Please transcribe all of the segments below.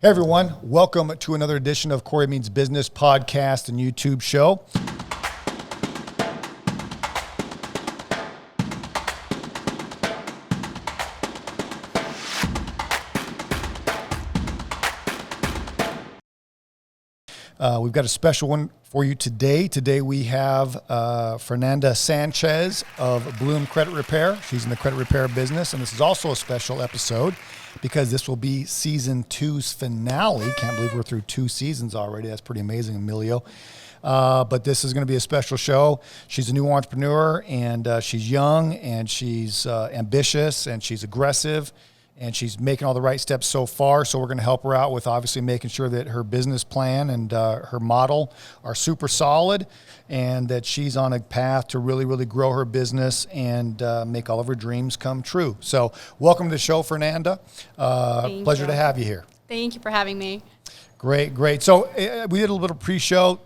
Hey everyone, welcome to another edition of Cory Means Business podcast and YouTube show. We've got a special one for you today. Today we have Fernanda Sanchez of Bloom Credit Repair. She's in the credit repair business, and this is also a special episode because this will be season 2's finale. Can't believe we're through 2 seasons already. That's pretty amazing, Emilio. But this is going to be a special show. She's a new entrepreneur, and she's young, and she's ambitious, and she's aggressive. And she's making all the right steps so far. So we're going to help her out with obviously making sure that her business plan and her model are super solid, and that she's on a path to really, really grow her business and make all of her dreams come true. So welcome to the show, Fernanda. Pleasure to have you here. Thank you for having me. Great. So we did a little bit of pre-show.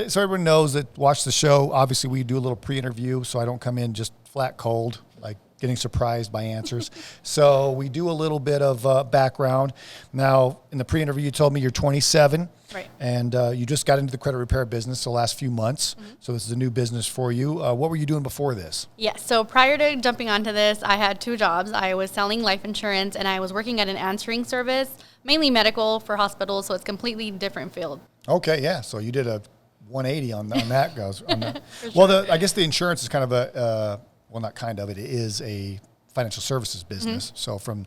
So everyone knows that watch the show. Obviously, we do a little pre-interview, so I don't come in just flat cold, like getting surprised by answers. So we do a little bit of background. Now, in the pre-interview, you told me you're 27. Right. And you just got into the credit repair business the last few months. Mm-hmm. So this is a new business for you. What were you doing before this? Yes. So prior to jumping onto this, I had 2 jobs. I was selling life insurance, and I was working at an answering service, mainly medical for hospitals. So it's a completely different field. Okay. Yeah. So you did a 180 on that goes. On that. Sure. Well, I guess the insurance is kind of well, not kind of, it is a financial services business. Mm-hmm. So from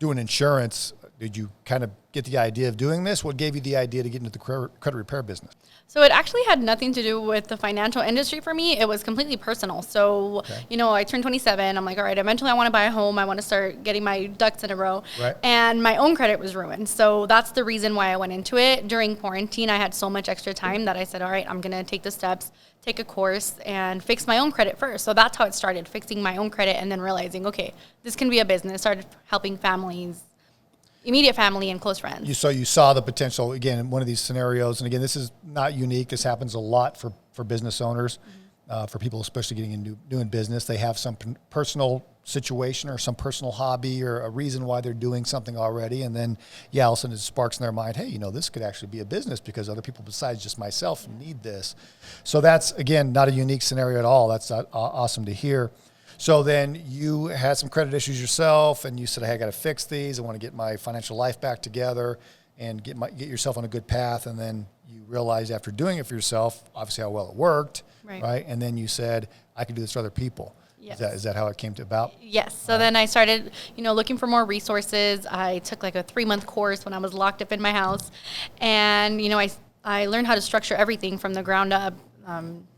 doing insurance, did you kind of get the idea of doing this? What gave you the idea to get into the credit repair business? So it actually had nothing to do with the financial industry for me. It was completely personal. So, I turned 27. I'm like, all right, eventually I want to buy a home. I want to start getting my ducks in a row. Right. And my own credit was ruined. So that's the reason why I went into it. During quarantine, I had so much extra time that I said, all right, I'm going to take the steps, take a course, and fix my own credit first. So that's how it started, fixing my own credit and then realizing, okay, this can be a business. Started helping families, immediate family and close friends. So you saw the potential, again, in one of these scenarios. And again, this is not unique. This happens a lot for business owners, for people especially getting into doing business. They have some personal situation or some personal hobby or a reason why they're doing something already. And then, all of a sudden it sparks in their mind, hey, this could actually be a business because other people besides just myself need this. So that's, again, not a unique scenario at all. That's awesome to hear. So then you had some credit issues yourself, and you said, hey, I got to fix these. I want to get my financial life back together and get yourself on a good path. And then you realized after doing it for yourself, obviously how well it worked, right? And then you said, I can do this for other people. Yes. Is that how it came to about? Yes. So then I started, looking for more resources. I took like a 3-month course when I was locked up in my house. And, I learned how to structure everything from the ground up,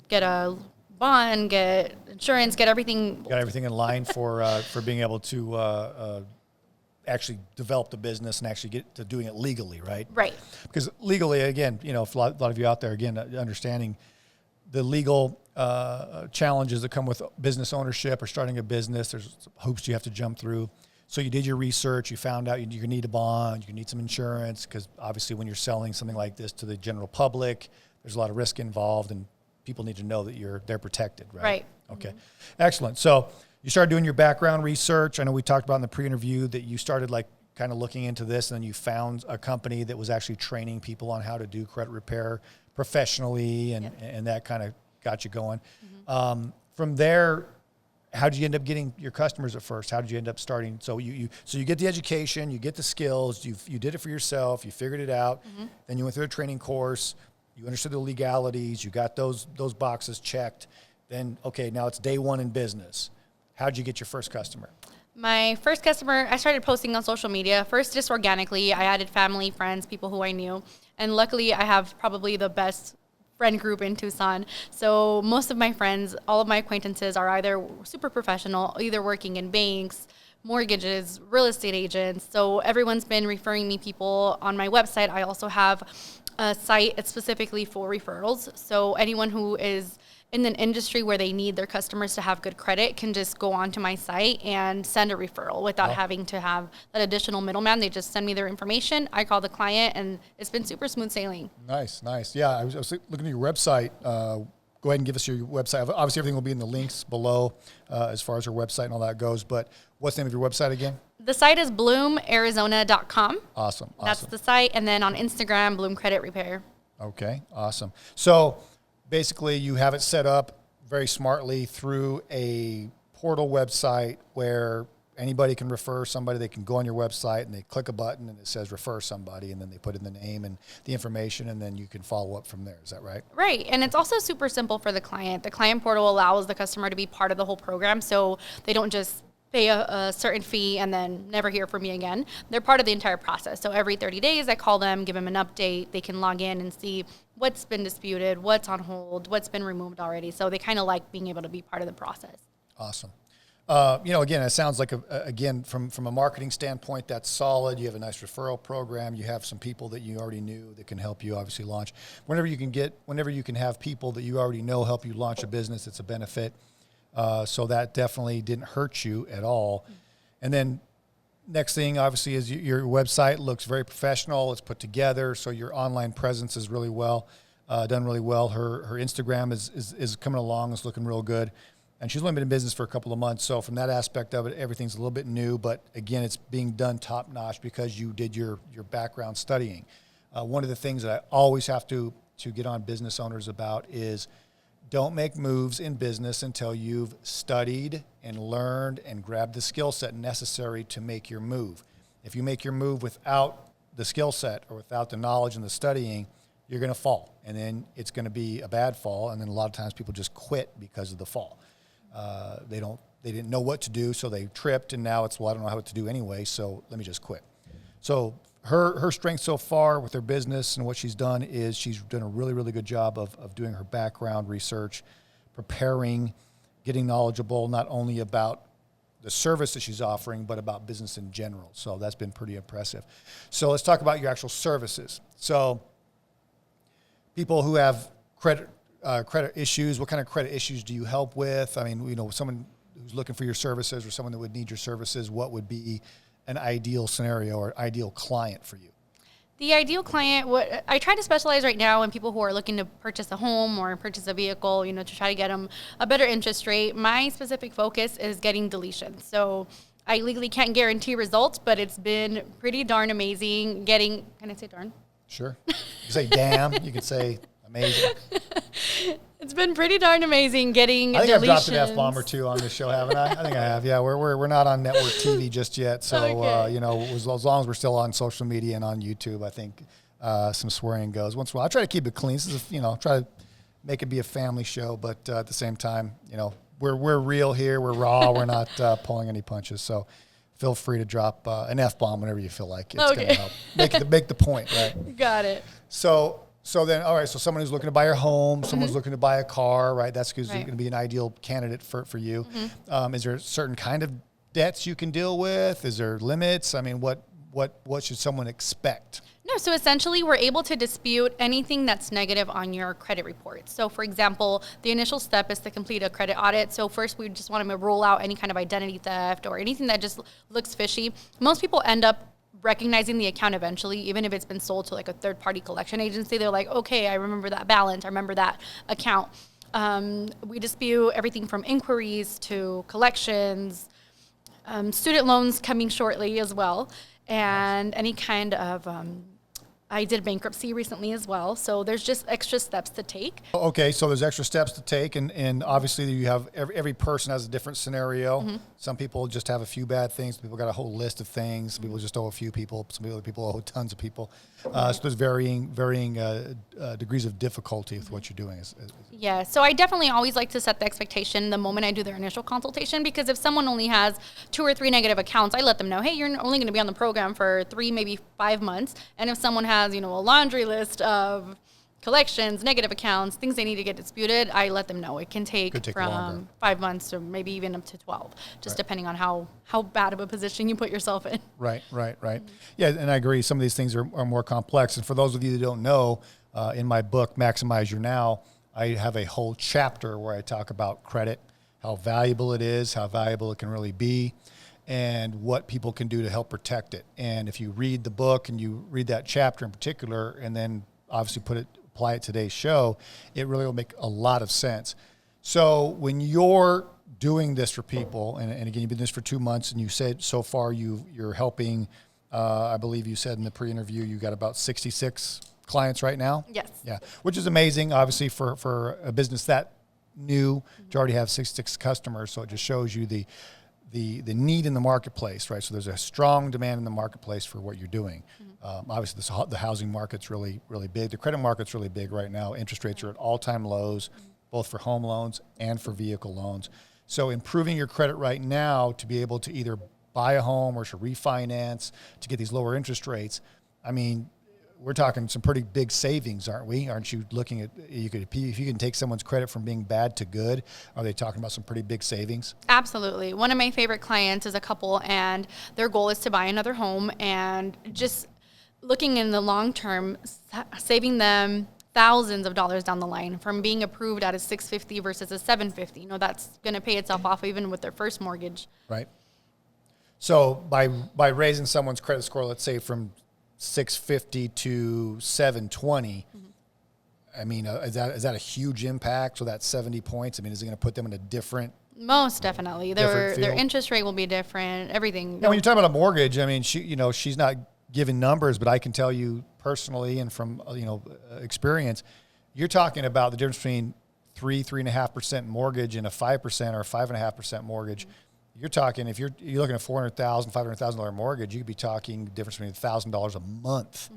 get a bond, get insurance, get everything. Got everything in line for being able to actually develop the business and actually get to doing it legally, right? Right. Because legally, again, if a lot of you out there, again, understanding the legal challenges that come with business ownership or starting a business, there's hoops you have to jump through. So you did your research, you found out you need a bond, you need some insurance, because obviously when you're selling something like this to the general public, there's a lot of risk involved, and people need to know that they're protected, right? Right. Okay. Mm-hmm. Excellent. So you started doing your background research. I know we talked about in the pre-interview that you started like kind of looking into this, and then you found a company that was actually training people on how to do credit repair professionally, and that kind of got you going. Mm-hmm. From there, how did you end up getting your customers at first? How did you end up starting? So you get the education, you get the skills, you did it for yourself, you figured it out, then you went through a training course. You understood the legalities. You got those boxes checked. Then, okay, now it's day 1 in business. How did you get your first customer? My first customer, I started posting on social media. First, just organically. I added family, friends, people who I knew. And luckily, I have probably the best friend group in Tucson. So most of my friends, all of my acquaintances are either super professional, either working in banks, mortgages, real estate agents. So everyone's been referring me people. On my website, I also have a site specifically for referrals. So anyone who is in an industry where they need their customers to have good credit can just go onto my site and send a referral without having to have that additional middleman. They just send me their information. I call the client, and it's been super smooth sailing. Nice. Yeah, I was looking at your website, go ahead and give us your website. Obviously, everything will be in the links below as far as your website and all that goes. But what's the name of your website again? The site is bloomarizona.com. Awesome. That's the site. And then on Instagram, Bloom Credit Repair. Okay, awesome. So basically, you have it set up very smartly through a portal website where anybody can refer somebody. They can go on your website and they click a button and it says refer somebody, and then they put in the name and the information, and then you can follow up from there. Is that right? Right. And it's also super simple for the client. The client portal allows the customer to be part of the whole program, so they don't just pay a certain fee and then never hear from me again. They're part of the entire process. So every 30 days, I call them, give them an update. They can log in and see what's been disputed, what's on hold, what's been removed already. So they kind of like being able to be part of the process. Awesome. Again, it sounds like, again, from a marketing standpoint, that's solid. You have a nice referral program. You have some people that you already knew that can help you obviously launch. Whenever you can have people that you already know help you launch a business, it's a benefit. So that definitely didn't hurt you at all. And then next thing, obviously, is your website looks very professional. It's put together. So your online presence is really done really well. Her Instagram is coming along. It's looking real good. And she's only been in business for a couple of months. So from that aspect of it, everything's a little bit new. But again, it's being done top notch because you did your background studying. One of the things that I always have to get on business owners about is don't make moves in business until you've studied and learned and grabbed the skill set necessary to make your move. If you make your move without the skill set or without the knowledge and the studying, you're going to fall. And then it's going to be a bad fall. And then a lot of times people just quit because of the fall. They didn't know what to do, so they tripped, and now it's, well, I don't know what to do anyway, so let me just quit. So her strength so far with her business and what she's done is she's done a really, really good job of doing her background research, preparing, getting knowledgeable, not only about the service that she's offering, but about business in general. So that's been pretty impressive. So let's talk about your actual services. So people who have credit issues, what kind of credit issues do you help with? I mean, someone who's looking for your services or someone that would need your services, what would be an ideal scenario or ideal client for you? The ideal client, what I try to specialize right now in people who are looking to purchase a home or purchase a vehicle, to try to get them a better interest rate. My specific focus is getting deletions. So I legally can't guarantee results, but it's been pretty darn amazing getting, can I say darn? Sure. You can say damn, you can say amazing. It's been pretty darn amazing getting deletions. I think I've dropped an F-bomb or two on this show, haven't I? I think I have. Yeah, we're not on network TV just yet. So, okay. As long as we're still on social media and on YouTube, I think some swearing goes. Once in a while, I try to keep it clean. This is, try to make it be a family show. But at the same time, we're real here. We're raw. We're not pulling any punches. So feel free to drop an F-bomb whenever you feel like it's going to help. Make the point, right? Got it. So then, all right, so someone who's looking to buy a home, someone's looking to buy a car, right? That's going to be an ideal candidate for you. Mm-hmm. Is there a certain kind of debts you can deal with? Is there limits? I mean, what should someone expect? No, so essentially we're able to dispute anything that's negative on your credit report. So for example, the initial step is to complete a credit audit. So first we just want to rule out any kind of identity theft or anything that just looks fishy. Most people end up recognizing the account eventually, even if it's been sold to like a third-party collection agency. They're like, okay, I remember that balance. I remember that account. We dispute everything from inquiries to collections, student loans coming shortly as well, and any kind of I did bankruptcy recently as well, so there's just extra steps to take. Okay, so there's extra steps to take, and obviously you have every person has a different scenario. Mm-hmm. Some people just have a few bad things. Some people got a whole list of things. Some people just owe a few people. Some other people owe tons of people. So there's varying degrees of difficulty with what you're doing. Yeah, so I definitely always like to set the expectation the moment I do their initial consultation, because if someone only has 2 or 3 negative accounts, I let them know, hey, you're only going to be on the program for 3, maybe 5 months. And if someone has, a laundry list of collections, negative accounts, things they need to get disputed, I let them know. It can take from longer. 5 months to maybe even up to 12, just depending on how bad of a position you put yourself in. Right. Mm-hmm. Yeah, and I agree. Some of these things are more complex. And for those of you that don't know, in my book, Maximize Your Now, I have a whole chapter where I talk about credit, how valuable it is, how valuable it can really be, and what people can do to help protect it. And if you read the book and you read that chapter in particular, and then obviously put apply it today's show, it really will make a lot of sense. So when you're doing this for people, and again, you've been doing this for 2 months, and you said so far you're helping, I believe you said in the pre-interview, you got about 66 clients right now? Yes. Yeah, which is amazing, obviously, for a business that new to already have 66 customers. So it just shows you the need in the marketplace, right? So there's a strong demand in the marketplace for what you're doing. Obviously, the housing market's really, really big. The credit market's really big right now. Interest rates are at all-time lows, both for home loans and for vehicle loans. So improving your credit right now to be able to either buy a home or to refinance to get these lower interest rates, I mean, we're talking some pretty big savings, aren't we? Aren't you looking at, if you can take someone's credit from being bad to good, are they talking about some pretty big savings? Absolutely. One of my favorite clients is a couple, and their goal is to buy another home, and just looking in the long term, saving them thousands of dollars down the line from being approved at a 650 versus a 750. You know, that's going to pay itself off even with their first mortgage. Right. So by raising someone's credit score, let's say from 650 to 720, I mean, is that a huge impact? So that's 70 points. I mean, is it going to put them in a different? Most definitely. Their interest rate will be different. Everything. Now, when you're talking about a mortgage, I mean, she's not giving numbers, but I can tell you personally and from experience, you're talking about the difference between 3.5% mortgage and a 5% or 5.5% mortgage. You're talking, if you're looking at $400,000, $500,000 mortgage, you could be talking the difference between $1,000 a month.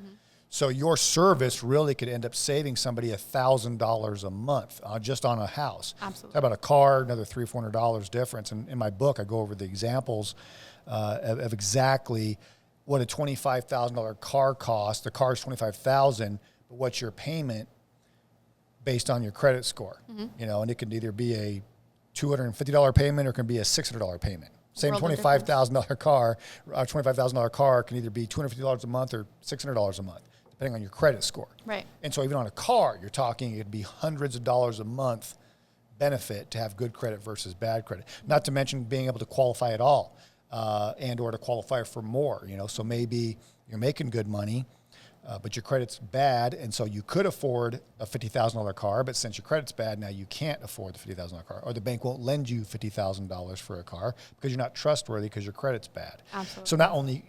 So your service really could end up saving somebody $1,000 a month just on a house. Absolutely. Talk about a car, another $300, $400 difference. And in my book, I go over the examples of exactly what a $25,000 car costs. The car is $25,000, but what's your payment based on your credit score? And it can either be a $250 payment or it can be a $600 payment. Same $25,000 car, $25,000 car can either be $250 a month or $600 a month, depending on your credit score. Right. And so even on a car, you're talking it'd be hundreds of dollars a month benefit to have good credit versus bad credit. Not to mention being able to qualify at all and or to qualify for more. So maybe you're making good money, but your credit's bad, and so you could afford a $50,000 car, but since your credit's bad, now you can't afford the $50,000 car, or the bank won't lend you $50,000 for a car because you're not trustworthy because your credit's bad. Absolutely. So not only,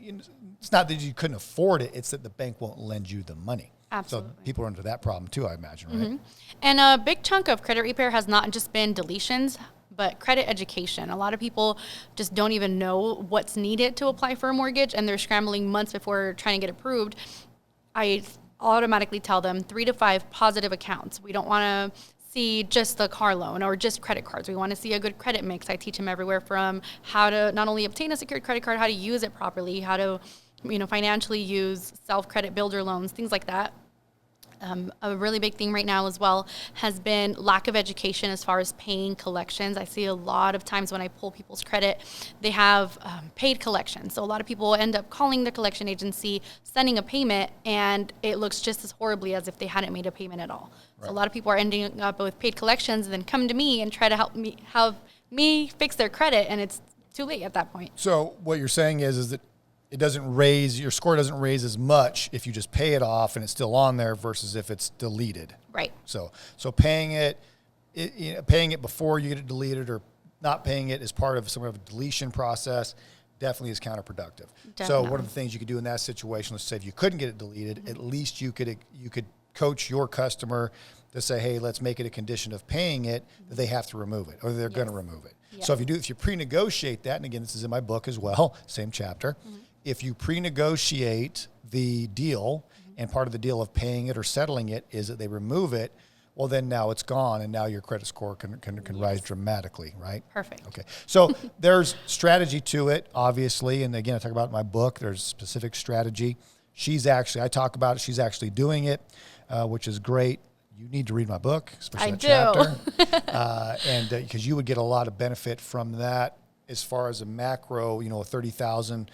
it's not that you couldn't afford it, it's that the bank won't lend you the money. Absolutely. So people run into that problem too, I imagine, right? And a big chunk of credit repair has not just been deletions, but credit education. A lot of people just don't even know what's needed to apply for a mortgage, and they're scrambling months before trying to get approved. I automatically tell them 3 to 5 positive accounts. We don't want to see just the car loan or just credit cards. We want to see a good credit mix. I teach them everywhere from how to not only obtain a secured credit card, how to use it properly, how to financially use self-credit builder loans, things like that. A really big thing right now as well has been lack of education as far as paying collections. I see a lot of times when I pull people's credit, they have paid collections. So a lot of people end up calling the collection agency, sending a payment, and it looks just as horribly as if they hadn't made a payment at all. Right. So a lot of people are ending up with paid collections and then come to me and try to help me fix their credit, and it's too late at that point. So what you're saying is that it doesn't raise, your score doesn't raise as much if you just pay it off and it's still on there versus if it's deleted. Right. So paying it before you get it deleted or not paying it as part of some sort of deletion process definitely is counterproductive. Definitely. So one of the things you could do in that situation, let's say if you couldn't get it deleted, at least you could coach your customer to say, hey, let's make it a condition of paying it that they have to remove it or they're going to remove it. Yes. So if you pre-negotiate that, and again, this is in my book as well, same chapter, if you pre-negotiate the deal and part of the deal of paying it or settling it is that they remove it, well, then now it's gone and now your credit score can rise dramatically, right? Perfect. Okay. So there's strategy to it, obviously. And again, I talk about it in my book. There's specific strategy. I talk about it. She's actually doing it, which is great. You need to read my book, especially chapter. And because you would get a lot of benefit from that as far as a macro, a 30,000,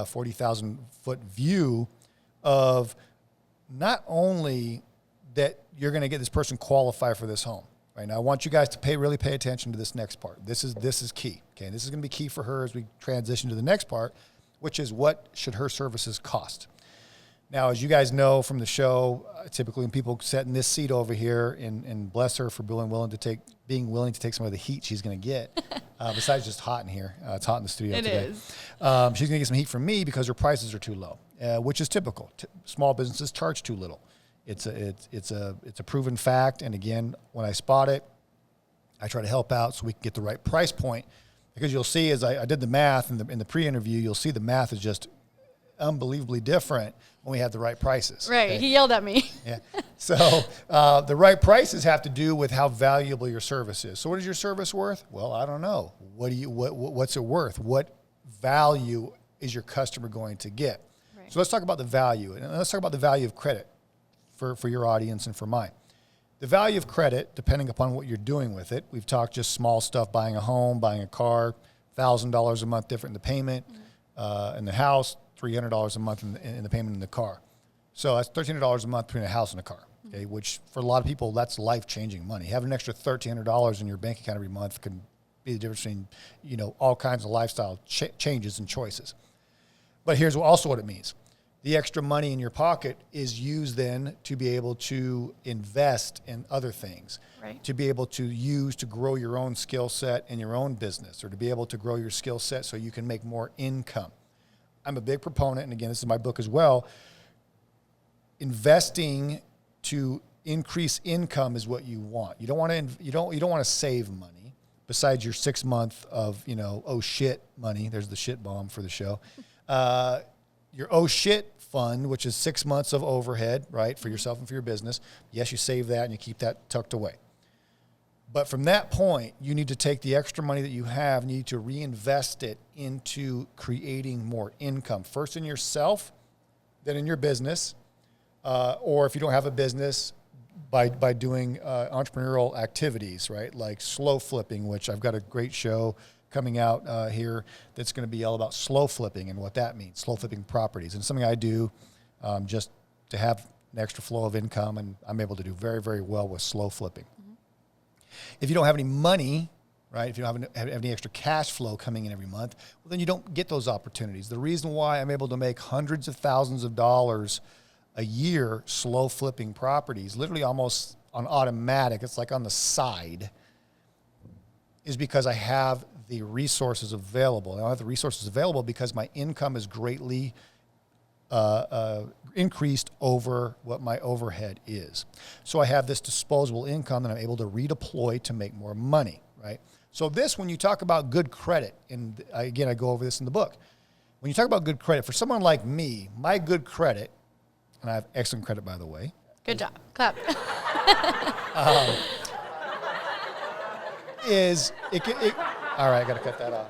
40,000 foot view of not only that you're going to get this person qualified for this home. Right now, I want you guys to really pay attention to this next part. This is key. Okay, and this is going to be key for her as we transition to the next part, which is what should her services cost. Now, as you guys know from the show, typically when people sit in this seat over here, and bless her for being willing to take some of the heat she's going to get, besides just hot in here. It's hot in the studio today. It is. She's going to get some heat from me because her prices are too low, which is typical. Small businesses charge too little. It's a proven fact. And again, when I spot it, I try to help out so we can get the right price point. Because you'll see, as I did the math in the pre-interview, you'll see the math is just unbelievably different when we have the right prices. Right. Okay? He yelled at me. Yeah. So the right prices have to do with how valuable your service is. So what is your service worth? Well, I don't know. What's it worth? What value is your customer going to get? Right. So let's talk about the value. And let's talk about the value of credit for your audience and for mine. The value of credit, depending upon what you're doing with it, we've talked just small stuff, buying a home, buying a car, $1,000 a month different in the payment, in the house, $300 a month in the payment in the car. So that's $1,300 a month between a house and a car, okay? Which for a lot of people, that's life-changing money. Having an extra $1,300 in your bank account every month can be the difference between, all kinds of lifestyle changes and choices. But here's also what it means. The extra money in your pocket is used then to be able to invest in other things, right? To be able to use to grow your own skill set in your own business, or to be able to grow your skill set so you can make more income. I'm a big proponent, and again, this is my book as well. Investing to increase income is what you want. You don't want to save money besides your 6 month of oh shit money. There's the shit bomb for the show. Your oh shit fund, which is 6 months of overhead, right, for yourself and for your business. Yes, you save that and you keep that tucked away. But from that point, you need to take the extra money that you have and you need to reinvest it into creating more income. First in yourself, then in your business, or if you don't have a business, by doing entrepreneurial activities, right, like slow flipping, which I've got a great show coming out here that's going to be all about slow flipping and what that means, slow flipping properties. And something I do just to have an extra flow of income, and I'm able to do very, very well with slow flipping. If you don't have any money, right, if you don't have any extra cash flow coming in every month, well, then you don't get those opportunities. The reason why I'm able to make hundreds of thousands of dollars a year slow flipping properties, literally almost on automatic, it's like on the side, is because I have the resources available. And I have the resources available because my income is greatly increased over what my overhead is. So I have this disposable income that I'm able to redeploy to make more money, right? So this, when you talk about good credit, and again, I go over this in the book. When you talk about good credit, for someone like me, my good credit, and I have excellent credit, by the way. Good job. Clap. All right, I got to cut that off.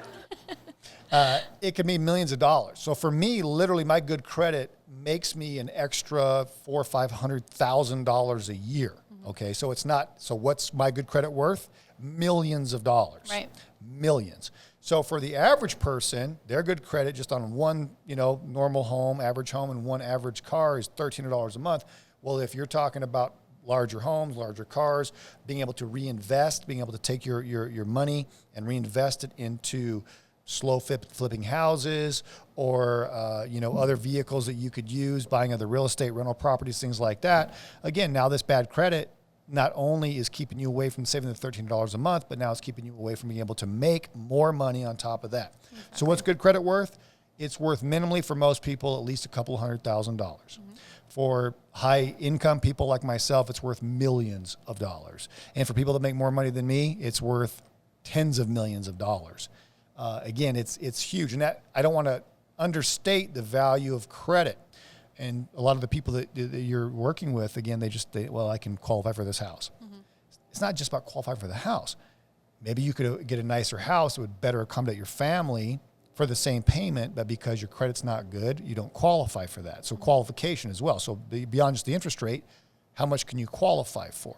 It can mean millions of dollars. So for me, literally, my good credit makes me an extra $400,000 or $500,000 a year. Okay, so it's not. So what's my good credit worth? Millions of dollars. Right. Millions. So for the average person, their good credit just on one, normal home, average home, and one average car is $1,300 a month. Well, if you're talking about larger homes, larger cars, being able to reinvest, being able to take your money and reinvest it into slow flipping houses or, other vehicles that you could use, buying other real estate, rental properties, things like that. Again, now this bad credit not only is keeping you away from saving the $13 a month, but now it's keeping you away from being able to make more money on top of that. Okay. So what's good credit worth? It's worth minimally for most people at least a couple $100,000. Mm-hmm. For high income people like myself, it's worth millions of dollars. And for people that make more money than me, it's worth tens of millions of dollars. Again, it's huge. And that I don't want to understate the value of credit. And a lot of the people that you're working with, again, I can qualify for this house. Mm-hmm. It's not just about qualifying for the house. Maybe you could get a nicer house that would better accommodate your family for the same payment, but because your credit's not good, you don't qualify for that. So qualification as well. So beyond just the interest rate, how much can you qualify for?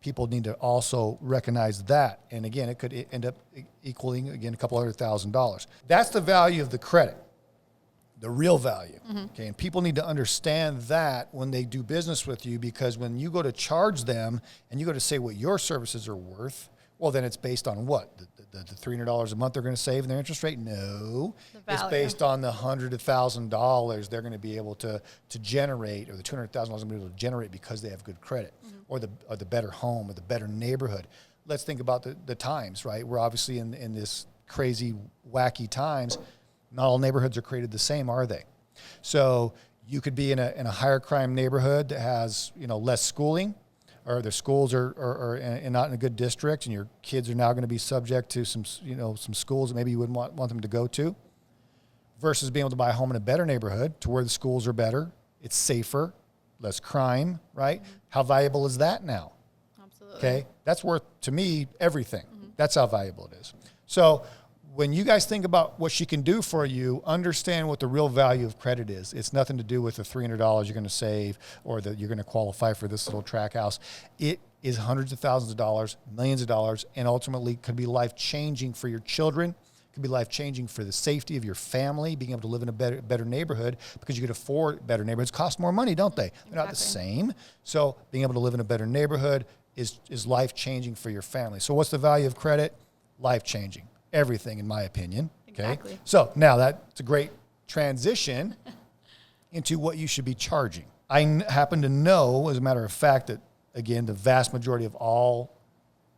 People need to also recognize that. And again, it could end up equaling, again, a couple $100,000. That's the value of the credit, the real value. Mm-hmm. Okay, and people need to understand that when they do business with you, because when you go to charge them and you go to say what your services are worth, Well, then it's based on what? The $300 a month they're going to save in their interest rate? No. It's based on the $100,000 to $1,000 they're going to be able to generate, or the $200,000 they're going to be able to generate because they have good credit, or the better home, or the better neighborhood. Let's think about the times, right? We're obviously in this crazy, wacky times. Not all neighborhoods are created the same, are they? So you could be in a higher crime neighborhood that has, less schooling, or their schools are not in a good district, and your kids are now going to be subject to some schools that maybe you wouldn't want them to go to, versus being able to buy a home in a better neighborhood to where the schools are better, it's safer, less crime, right? How valuable is that now? Absolutely. Okay, that's worth, to me, everything. That's how valuable it is. So when you guys think about what she can do for you, understand what the real value of credit is. It's nothing to do with the $300 you're going to save, or that you're going to qualify for this little track house. It is hundreds of thousands of dollars, millions of dollars, and ultimately could be life-changing for your children. Could be life-changing for the safety of your family, being able to live in a better neighborhood, because you could afford better neighborhoods. Cost more money, don't they? They're not the same. So being able to live in a better neighborhood is life-changing for your family. So what's the value of credit? Life-changing. Everything, in my opinion. Okay. Exactly. So now that's a great transition into what you should be charging. I happen to know, as a matter of fact, that, again, the vast majority of all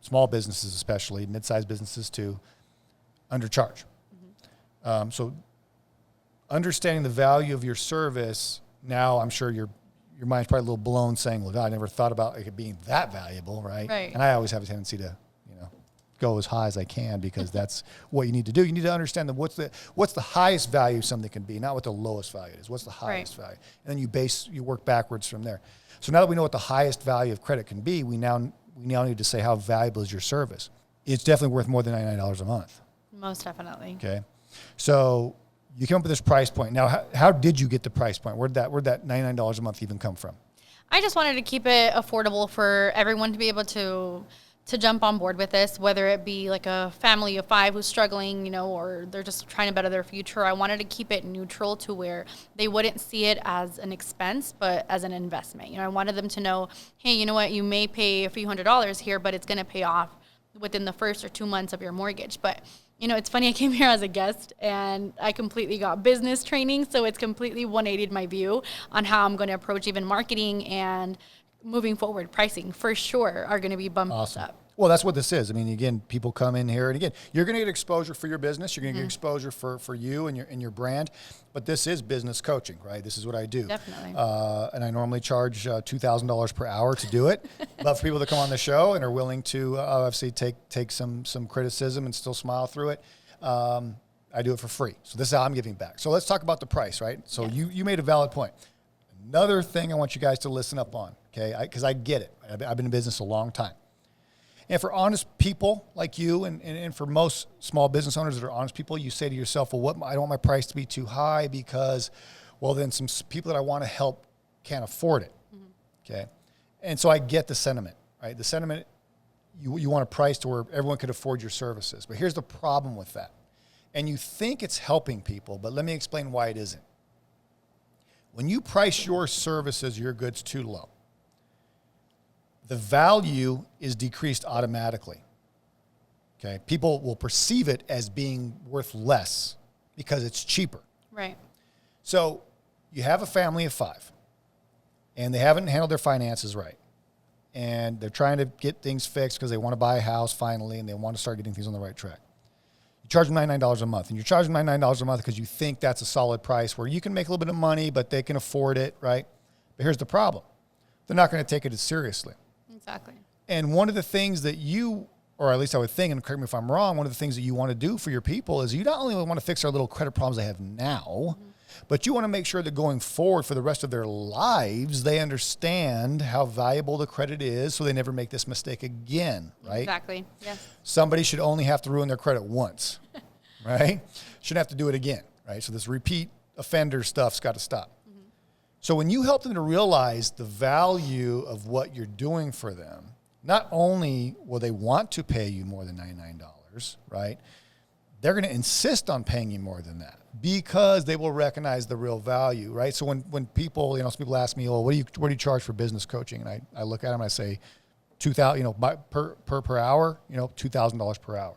small businesses, especially mid-sized businesses too, undercharge. So understanding the value of your service, now I'm sure your mind's probably a little blown, saying, well, God, I never thought about it being that valuable, right? Right. And I always have a tendency to go as high as I can, because that's what you need to do. You need to understand that what's the highest value something can be, not what the lowest value is. What's the highest value? And then you work backwards from there. So now that we know what the highest value of credit can be, we now need to say, how valuable is your service? It's definitely worth more than $99 a month. Most definitely. Okay. So you came up with this price point. Now, how did you get the price point? Where'd that $99 a month even come from? I just wanted to keep it affordable for everyone to be able to jump on board with this, whether it be like a family of 5 who's struggling, or they're just trying to better their future. I wanted to keep it neutral to where they wouldn't see it as an expense, but as an investment. I wanted them to know, hey, you know what, you may pay a few $100s here, but it's going to pay off within the first or 2 months of your mortgage. But it's funny, I came here as a guest and I completely got business training. So it's completely 180'd my view on how I'm going to approach even marketing, and moving forward, pricing for sure are going to be bumped up. Well, that's what this is. I mean, again, people come in here, and again, you're going to get exposure for your business. You're going to get exposure for you and your brand. But this is business coaching, right? This is what I do. Definitely. And I normally charge $2,000 per hour to do it. But for people that come on the show and are willing to obviously take some criticism and still smile through it, I do it for free. So this is how I'm giving back. So let's talk about the price, right? So yes. You made a valid point. Another thing I want you guys to listen up on, okay? Because I get it. I've been in business a long time. And for honest people like you, and for most small business owners that are honest people, you say to yourself, well, I don't want my price to be too high, because, well, then some people that I want to help can't afford it, okay? And so I get the sentiment, right? The sentiment, you want a price to where everyone could afford your services. But here's the problem with that. And you think it's helping people, but let me explain why it isn't. When you price your services, your goods too low, the value is decreased automatically. Okay, people will perceive it as being worth less because it's cheaper. Right. So you have a family of 5, and they haven't handled their finances right, and they're trying to get things fixed because they want to buy a house finally, and they want to start getting things on the right track. You charge them $99 a month, and you're charging them $99 a month because you think that's a solid price where you can make a little bit of money, but they can afford it, right? But here's the problem. They're not going to take it as seriously. Exactly. And one of the things that you, or at least I would think, and correct me if I'm wrong, one of the things that you want to do for your people is you not only want to fix their little credit problems they have now, but you want to make sure that going forward for the rest of their lives, they understand how valuable the credit is so they never make this mistake again, right? Exactly, yes. Somebody should only have to ruin their credit once, right? Shouldn't have to do it again, right? So this repeat offender stuff's got to stop. So when you help them to realize the value of what you're doing for them, not only will they want to pay you more than $99, right? They're going to insist on paying you more than that because they will recognize the real value, right? So when people, some people ask me, well, what do you charge for business coaching? And I look at them and I say, $2,000, per hour, $2,000 per hour.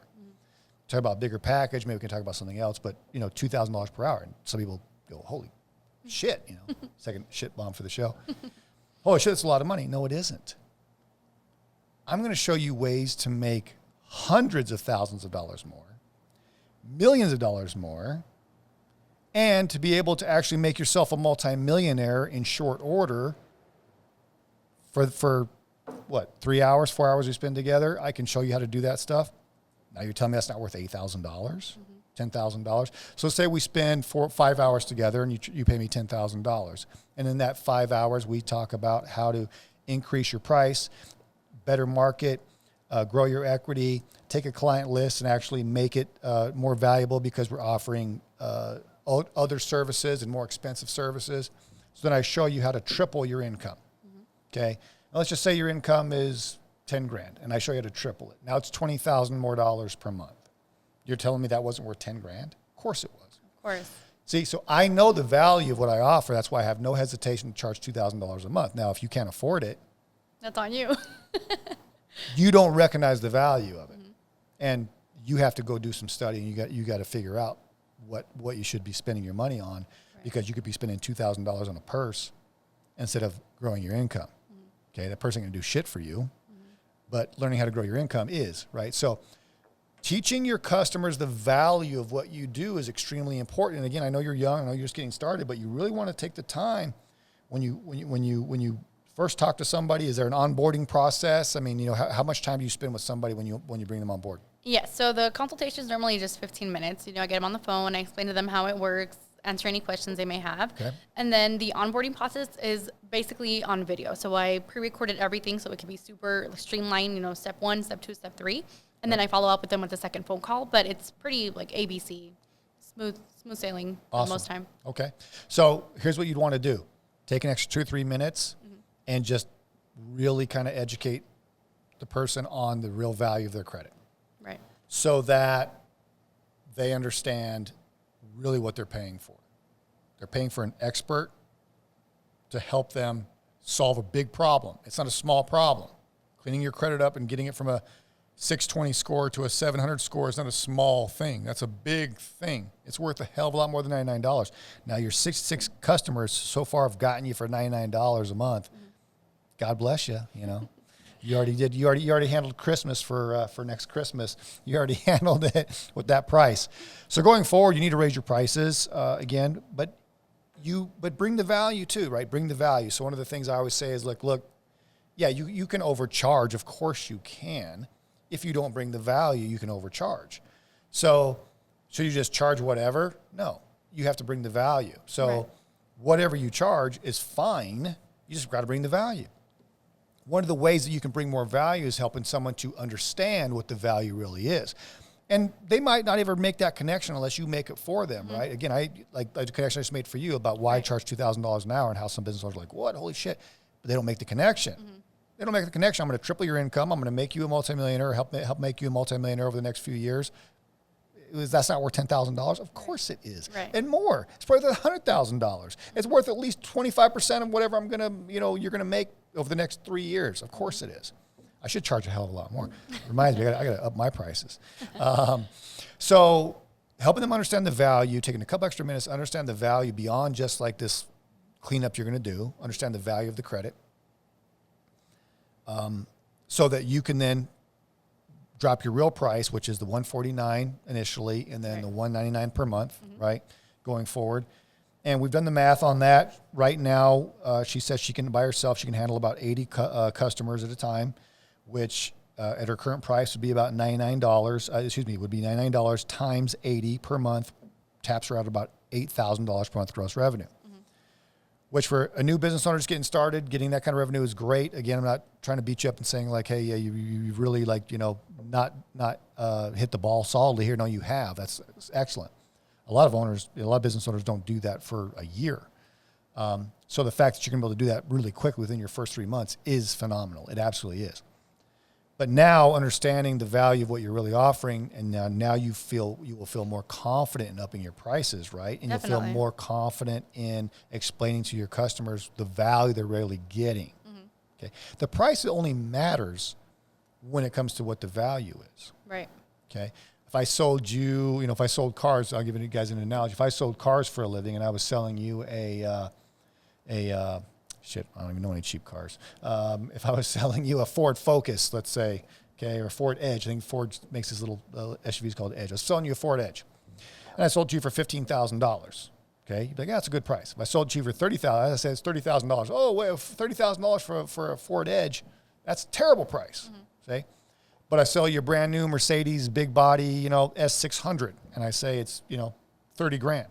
Talk about bigger package, maybe we can talk about something else, but $2,000 per hour. And some people go, holy shit, second shit bomb for the show. Holy shit, that's a lot of money. No, it isn't. I'm going to show you ways to make hundreds of thousands of dollars more, millions of dollars more, and to be able to actually make yourself a multimillionaire in short order for what, 3 hours, 4 hours we spend together. I can show you how to do that stuff. Now you're telling me that's not worth $8,000, $10,000. So say we spend 4 or 5 hours together and you pay me $10,000. And in that 5 hours, we talk about how to increase your price, better market, grow your equity, take a client list and actually make it more valuable because we're offering other services and more expensive services. So then I show you how to triple your income. Okay. Now let's just say your income is 10 grand and I show you how to triple it. Now it's $20,000 more per month. You're telling me that wasn't worth 10 grand? Of course it was. Of course. See, so I know the value of what I offer. That's why I have no hesitation to charge $2,000 a month. Now, if you can't afford it, that's on you. You don't recognize the value of it. And you have to go do some study and you got to figure out what you should be spending your money on, because you could be spending $2,000 on a purse instead of growing your income. Okay, that person ain't gonna do shit for you, but learning how to grow your income is, right? So teaching your customers the value of what you do is extremely important. And again, I know you're young, I know you're just getting started, but you really want to take the time when you first talk to somebody. Is there an onboarding process? I mean, how much time do you spend with somebody when you bring them on board? Yes. So the consultation is normally just 15 minutes. I get them on the phone, I explain to them how it works, answer any questions they may have. Okay. And then the onboarding process is basically on video. So I pre-recorded everything so it can be super streamlined, step 1, step 2, step 3. And then I follow up with them with a second phone call, but it's pretty like ABC, smooth sailing most time. Okay. So here's what you'd want to do. Take an extra 2 or 3 minutes and just really kind of educate the person on the real value of their credit. Right. So that they understand really what they're paying for. They're paying for an expert to help them solve a big problem. It's not a small problem. Cleaning your credit up and getting it from a 620 score to a 700 score is not a small thing. That's a big thing. It's worth a hell of a lot more than $99. Now your 66 customers so far have gotten you for $99 a month. God bless you. You already handled Christmas for next Christmas. You already handled it with that price. So going forward, you need to raise your prices again, but bring the value too, right? Bring the value. So one of the things I always say is look, yeah, you can overcharge. Of course you can. If you don't bring the value, you can overcharge. So should you just charge whatever? No, you have to bring the value. So whatever you charge is fine. You just got to bring the value. One of the ways that you can bring more value is helping someone to understand what the value really is. And they might not ever make that connection unless you make it for them, right? Again, I like the connection I just made for you about why I charge $2,000 an hour and how some business owners are like, what? Holy shit. But they don't make the connection. They don't make the connection. I'm going to triple your income. I'm going to make you a multimillionaire, help make you a multimillionaire over the next few years. That's not worth $10,000? Of course it is. Right. And more. It's worth $100,000. It's worth at least 25% of whatever I'm going to, you're going to make over the next 3 years. Of course it is. I should charge a hell of a lot more. Reminds me, I got to up my prices. So helping them understand the value, taking a couple extra minutes to understand the value beyond just like this cleanup you're going to do, understand the value of the credit, so that you can then drop your real price, which is the $149 initially, and then the $199 per month, right, going forward. And we've done the math on that. Right now, she says she can, by herself, she can handle about 80 customers at a time, which at her current price would be about $99. Would be $99 times 80 per month, taps her out about $8,000 per month gross revenue. Which for a new business owner just getting started, getting that kind of revenue is great. Again, I'm not trying to beat you up and saying like, hey, yeah, you've really not hit the ball solidly here. No, you have. That's excellent. A lot of business owners don't do that for a year. So the fact that you're going to be able to do that really quickly within your first 3 months is phenomenal. It absolutely is. But now understanding the value of what you're really offering, and now you will feel more confident in upping your prices, right? And Definitely. You'll feel more confident in explaining to your customers the value they're really getting. Okay. The price only matters when it comes to what the value is. Right. Okay. If I sold you, if I sold cars, I'll give you guys an analogy. If I sold cars for a living and I was selling you shit, I don't even know any cheap cars. If I was selling you a Ford Focus, let's say, okay, or a Ford Edge. I think Ford makes this little SUVs called Edge. I was selling you a Ford Edge, and I sold it to you for $15,000. Okay, you'd be like, yeah, that's a good price. If I sold it to you for $30,000, I said it's $30,000. Oh, wait, $30,000 for a Ford Edge, that's a terrible price. See? But I sell you a brand new Mercedes big body, S600, and I say it's, $30,000. You're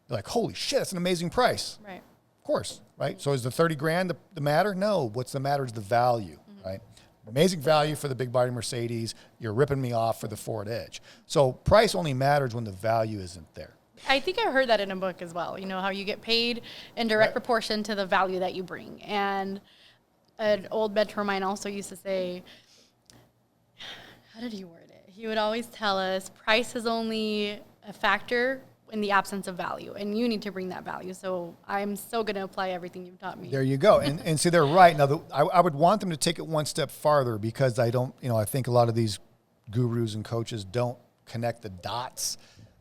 like, holy shit, that's an amazing price. Right. Of course, right? So is the $30,000 the matter? No. What's the matter is the value, right? Amazing value for the big body Mercedes. You're ripping me off for the Ford Edge. So price only matters when the value isn't there. I think I heard that in a book as well. How you get paid in direct proportion to the value that you bring. And an old mentor of mine also used to say, how did he word it? He would always tell us price is only a factor in the absence of value, and you need to bring that value. So I'm so going to apply everything you've taught me. There you go. And see, they're right. Now, I would want them to take it one step farther, because I think a lot of these gurus and coaches don't connect the dots.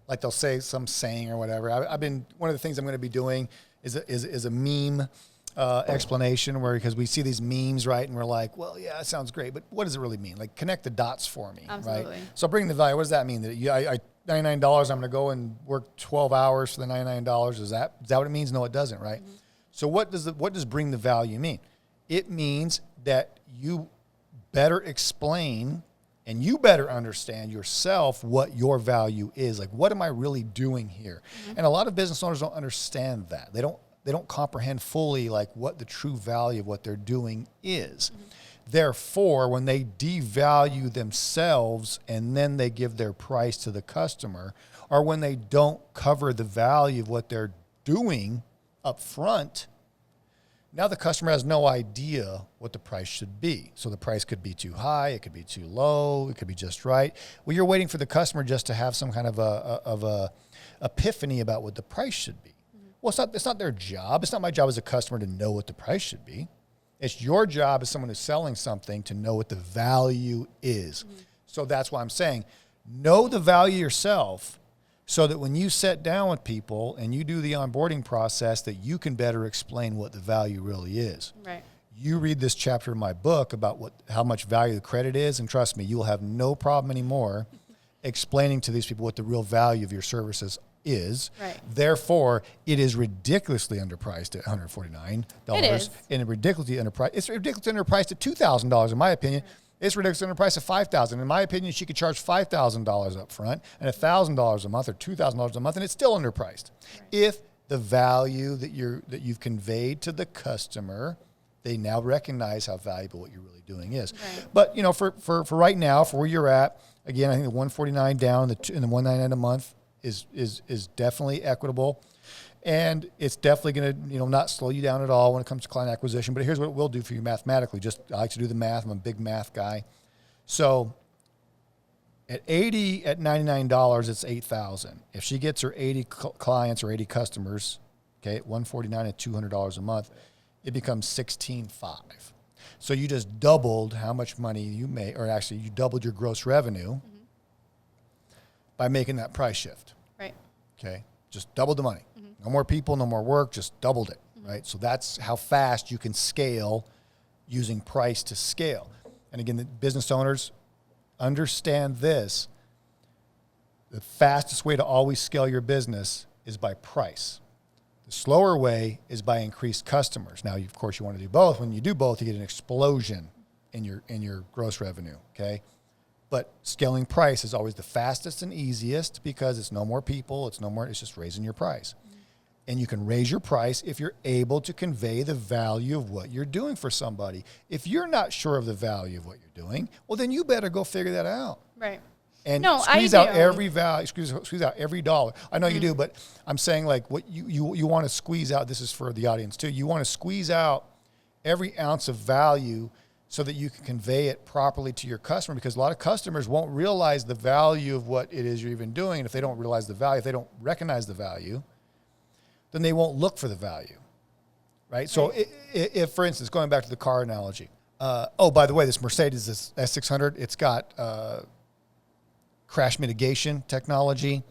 Like they'll say some saying or whatever. One of the things I'm going to be doing is a meme explanation, because we see these memes, right? And we're like, well, yeah, that sounds great, but what does it really mean? Like, connect the dots for me, Absolutely. Right? So bring the value. What does that mean? That I $99, I'm going to go and work 12 hours for the $99. Is that what it means? No, it doesn't, right? Mm-hmm. So what does bring the value mean? It means that you better explain and you better understand yourself what your value is. Like, what am I really doing here? Mm-hmm. And a lot of business owners don't understand that. They don't comprehend fully like what the true value of what they're doing is. Mm-hmm. Therefore, when they devalue themselves and then they give their price to the customer, or when they don't cover the value of what they're doing up front, now the customer has no idea what the price should be. So the price could be too high, it could be too low, it could be just right. Well, you're waiting for the customer just to have some kind of a epiphany about what the price should be. Mm-hmm. Well, it's not their job. It's not my job as a customer to know what the price should be. It's your job as someone who's selling something to know what the value is. Mm-hmm. So that's why I'm saying, know the value yourself, so that when you sit down with people and you do the onboarding process, that you can better explain what the value really is. Right. You read this chapter in my book about how much value the credit is, and trust me, you will have no problem anymore explaining to these people what the real value of your services is. Right. Therefore, it is ridiculously underpriced at $149. It is. And ridiculously underpriced. It's ridiculously underpriced at $2,000 in my opinion. Right. It's ridiculously underpriced at $5,000. In my opinion, she could charge $5,000 up front and $1,000 a month or $2,000 a month, and it's still underpriced. Right. If the value that you've conveyed to the customer, they now recognize how valuable what you're really doing is. Right. But for right now, for where you're at, again, I think the $149 down and the $199 a month is definitely equitable. And it's definitely going to, not slow you down at all when it comes to client acquisition. But here's what it will do for you mathematically. I like to do the math. I'm a big math guy. So at $99, it's $8,000. If she gets her 80 clients or 80 customers, okay, at $149 at $200 a month, it becomes $16,500. So you just doubled how much money you made, or actually you doubled your gross revenue by making that price shift. Right. Okay. Just doubled the money. No more people, no more work, just doubled it, right? So that's how fast you can scale using price to scale. And again, the business owners understand this. The fastest way to always scale your business is by price. The slower way is by increased customers. Now, of course, you want to do both. When you do both, you get an explosion in your gross revenue, okay? But scaling price is always the fastest and easiest, because it's no more people, it's just raising your price. And you can raise your price if you're able to convey the value of what you're doing for somebody. If you're not sure of the value of what you're doing, well, then you better go figure that out. Right. And squeeze out every value, squeeze out every dollar. I know you do, but I'm saying like what you want to squeeze out, this is for the audience too, you want to squeeze out every ounce of value so that you can convey it properly to your customer, because a lot of customers won't realize the value of what it is you're even doing. And if they don't realize the value, if they don't recognize the value, then they won't look for the value, right? So if, for instance, going back to the car analogy, oh, by the way, this Mercedes, this S600, it's got crash mitigation technology.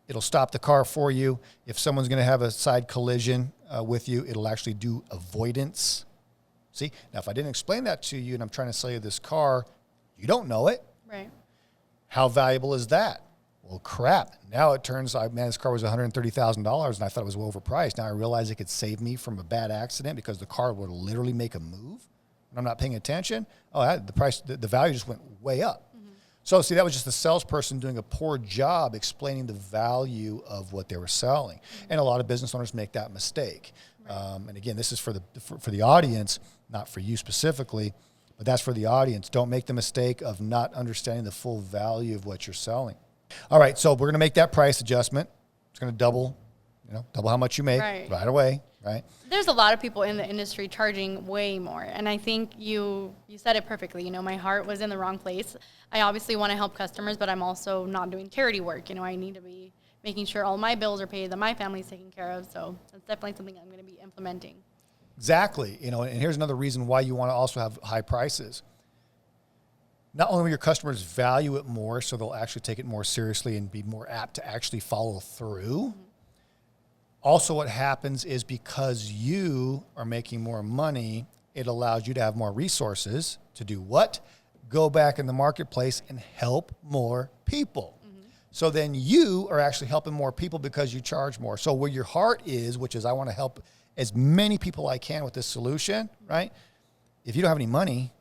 It'll stop the car for you. If someone's going to have a side collision with you, it'll actually do avoidance. See, now if I didn't explain that to you and I'm trying to sell you this car, you don't know it. Right. How valuable is that? Well, crap. Now it turns out, man, this car was $130,000 and I thought it was overpriced. Now I realize it could save me from a bad accident because the car would literally make a move and I'm not paying attention. Oh, the price, the value just went way up. Mm-hmm. So see, that was just the salesperson doing a poor job explaining the value of what they were selling. Mm-hmm. And a lot of business owners make that mistake. Right. And again, this is for the audience, not for you specifically, but that's for the audience. Don't make the mistake of not understanding the full value of what you're selling. All right, so we're going to make that price adjustment. It's going to double how much you make right away, right? There's a lot of people in the industry charging way more, and I think you said it perfectly. My heart was in the wrong place. I obviously want to help customers, but I'm also not doing charity work. I need to be making sure all my bills are paid, that my family's taken care of. So that's definitely something I'm going to be implementing. Exactly. And here's another reason why you want to also have high prices. Not only will your customers value it more, so they'll actually take it more seriously and be more apt to actually follow through. Mm-hmm. Also, what happens is because you are making more money, it allows you to have more resources to do what? Go back in the marketplace and help more people. Mm-hmm. So then you are actually helping more people because you charge more. So where your heart is, which is I want to help as many people I can with this solution, right? If you don't have any money,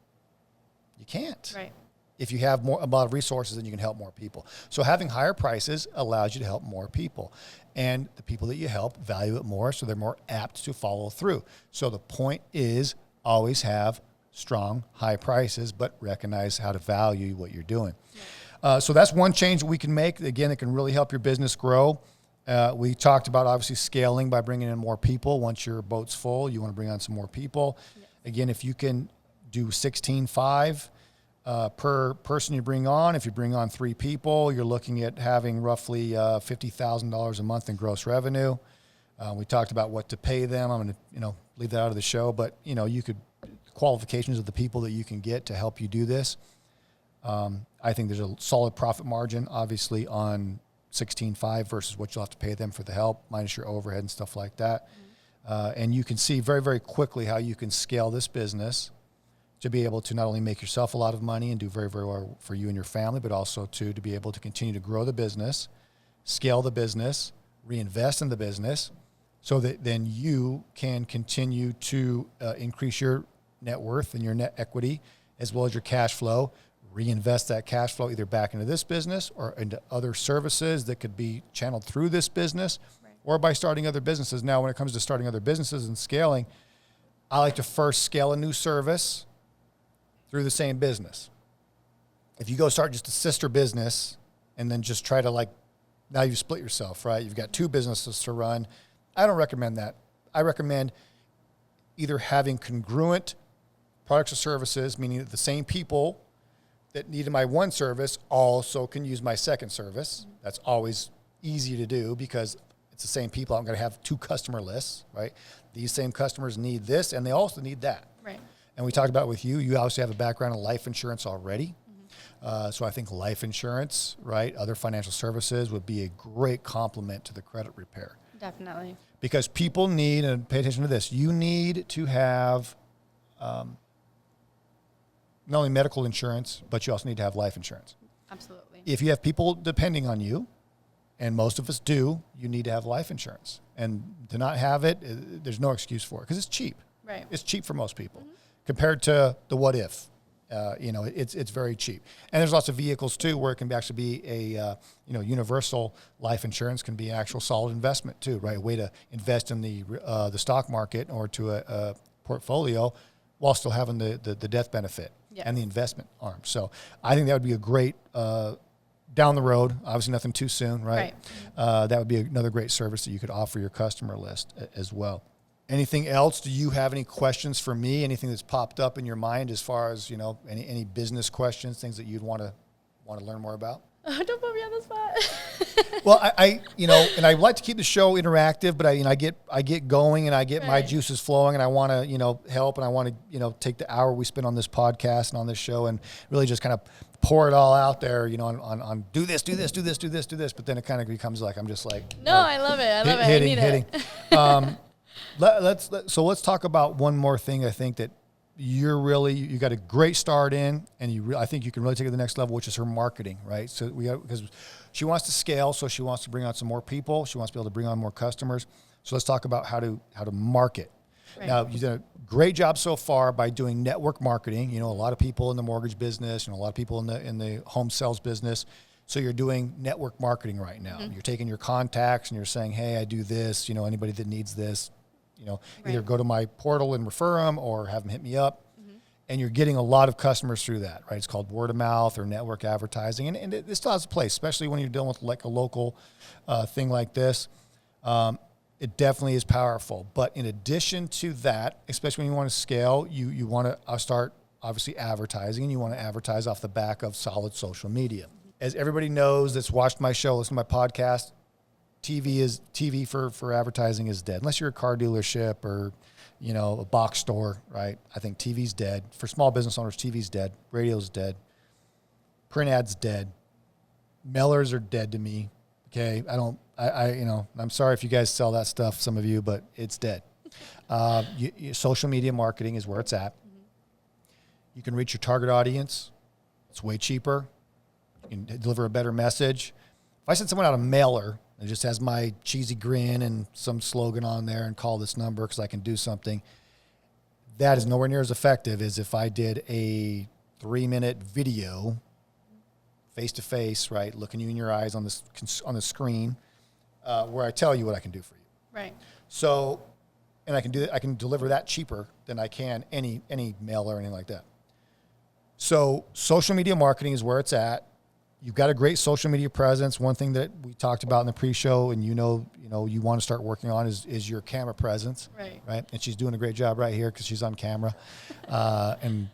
you can't. Right. If you have a lot of resources, then you can help more people. So having higher prices allows you to help more people. And the people that you help value it more, so they're more apt to follow through. So the point is always have strong, high prices, but recognize how to value what you're doing. Yeah. So that's one change we can make. Again, it can really help your business grow. We talked about obviously scaling by bringing in more people. Once your boat's full, you want to bring on some more people. Yes. Again, if you can do 16.5 per person you bring on, if you bring on 3 people, you're looking at having roughly $50,000 a month in gross revenue. We talked about what to pay them. I'm going to leave that out of the show, but you could qualifications of the people that you can get to help you do this. I think there's a solid profit margin, obviously, on 16.5 versus what you'll have to pay them for the help, minus your overhead and stuff like that. Mm-hmm. And you can see very, very quickly how you can scale this business to be able to not only make yourself a lot of money and do very, very well for you and your family, but also to be able to continue to grow the business, scale the business, reinvest in the business, so that then you can continue to increase your net worth and your net equity, as well as your cash flow, reinvest that cash flow either back into this business or into other services that could be channeled through this business, right, or by starting other businesses. Now, when it comes to starting other businesses and scaling, I like to first scale a new service through the same business. If you go start just a sister business and then just try to now you've split yourself, right? You've got 2 businesses to run. I don't recommend that. I recommend either having congruent products or services, meaning that the same people that needed my one service also can use my second service. Mm-hmm. That's always easy to do because it's the same people. I'm going to have 2 customer lists, right? These same customers need this and they also need that. Right. And we talked about with you obviously have a background in life insurance already. Mm-hmm. So I think life insurance, right, other financial services would be a great complement to the credit repair. Definitely. Because people need, and pay attention to this, you need to have not only medical insurance, but you also need to have life insurance. Absolutely. If you have people depending on you, and most of us do, you need to have life insurance. And to not have it, there's no excuse for it because it's cheap. Right. It's cheap for most people. Mm-hmm. Compared to the what if, it's very cheap. And there's lots of vehicles too where it can actually be a universal life insurance can be an actual solid investment too, right? A way to invest in the stock market or to a portfolio while still having the death benefit. Yes. And the investment arm. So I think that would be a great down the road. Obviously, nothing too soon, right? That would be another great service that you could offer your customer list as well. Anything else? Do you have any questions for me? Anything that's popped up in your mind as far as any business questions, things that you'd want to learn more about? Oh, don't put me on the spot. Well, I and I like to keep the show interactive, but I get going and I get my juices flowing, and I want to, help, and I want to, take the hour we spend on this podcast and on this show and really just kind of pour it all out there, on do this. But then it kind of becomes like, I'm just like, no, I love it. I love it. Hitting. Let's talk about one more thing. I think that you got a great start in, and I think you can really take it to the next level, which is her marketing, right? So because she wants to scale, so she wants to bring on some more people. She wants to be able to bring on more customers. So let's talk about how to market. Right. Now, you've done a great job so far by doing network marketing. A lot of people in the mortgage business, a lot of people in the home sales business. So you're doing network marketing right now. Mm-hmm. You're taking your contacts and you're saying, hey, I do this, anybody that needs this, either go to my portal and refer them or have them hit me up. Mm-hmm. And you're getting a lot of customers through that, right? It's called word of mouth or network advertising. And it still has a place, especially when you're dealing with like a local thing like this. It definitely is powerful. But in addition to that, especially when you want to scale, you want to start obviously advertising, and you want to advertise off the back of solid social media. As everybody knows that's watched my show, listened to my podcast, TV for advertising is dead. Unless you're a car dealership or, a box store, right? I think TV's dead. For small business owners, TV's dead. Radio's dead. Print ads dead. Mailers are dead to me. Okay. I'm sorry if you guys sell that stuff, some of you, but it's dead. Social media marketing is where it's at. Mm-hmm. You can reach your target audience. It's way cheaper. You can deliver a better message. If I send someone out a mailer, it just has my cheesy grin and some slogan on there and call this number because I can do something, that is nowhere near as effective as if I did a 3-minute video face-to-face, right, looking you in your eyes on the screen, where I tell you what I can do for you. Right. So, and I can deliver that cheaper than I can any mailer or anything like that. So social media marketing is where it's at. You've got a great social media presence. One thing that we talked about in the pre-show, and you want to start working on is your camera presence, right? And she's doing a great job right here because she's on camera, and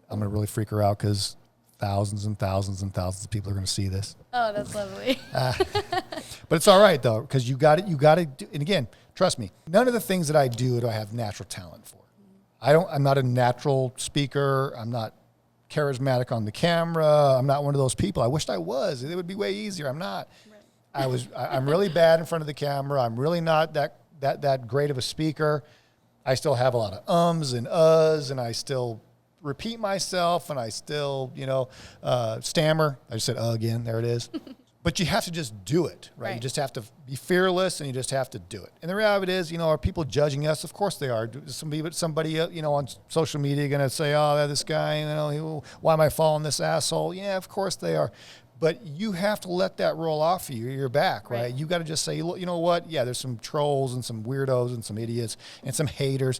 I'm gonna really freak her out because thousands and thousands and thousands of people are gonna see this. Oh, that's lovely. But it's all right though, because you got to do. And again, trust me, none of the things that I do I have natural talent for. I'm not a natural speaker. I'm not charismatic on the camera. I'm not one of those people. I wished I was. It would be way easier. I'm not. Right. I'm really bad in front of the camera. I'm really not that great of a speaker. I still have a lot of ums and uhs, and I still repeat myself, and I still, stammer. I just said again. There it is. But you have to just do it, right? You just have to be fearless, and you just have to do it. And the reality is, are people judging us? Of course they are. Somebody, on social media going to say, oh, this guy, why am I following this asshole? Yeah, of course they are. But you have to let that roll off of your back, right? You got to just say, you know what? Yeah, there's some trolls and some weirdos and some idiots and some haters.